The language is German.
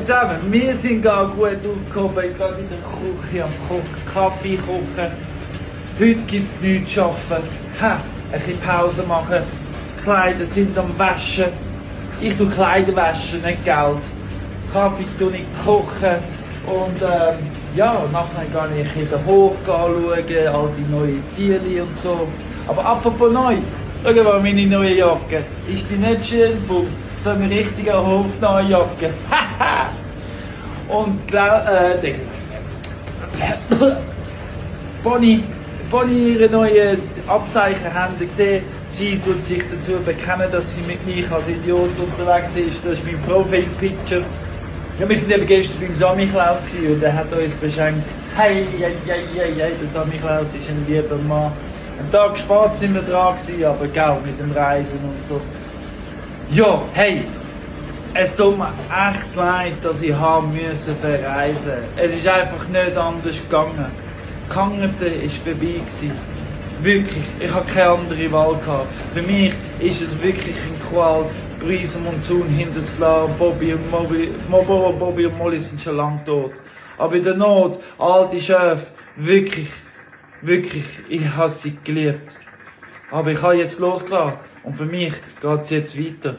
zusammen, wir sind gar gut aufgehoben, ich gehe in der Küche am Kochen, Kaffee kochen. Heute gibt es nichts zu arbeiten. Ein bisschen Pause machen, Kleider sind am Waschen. Ich tue Kleider waschen, nicht Geld. Kaffee tue ich kochen und nachher gehe ich in den Hof anschauen, all die neuen Tiere und so. Aber apropos neu, schau mal meine neue Jacke. Ist die nicht schön bunt? So eine richtige hofneue Jacke. Und Bonnie ihre neuen Abzeichen haben gesehen, sie tut sich dazu bekennen, dass sie mit mir als Idiot unterwegs ist. Das ist mein Profil-Picture. Ja, wir sind eben gestern beim Samichlaus und der hat uns beschenkt. Hey, der Samichlaus ist ein lieber Mann. Einen Tag spät sind wir dran gewesen, aber gell, mit dem Reisen und so. Ja, hey, es tut mir echt leid, dass ich haben müssen verreisen. Es ist einfach nicht anders gegangen. Gehangerte war vorbei gewesen. Wirklich, ich habe keine andere Wahl gehabt. Für mich ist es wirklich ein Qual, Preis und Monsun hinterzulassen. Bobby und Molly sind schon lange tot. Aber in der Not, alte Schöfe, wirklich, ich habe sie geliebt. Aber ich habe jetzt losgelassen und für mich geht es jetzt weiter.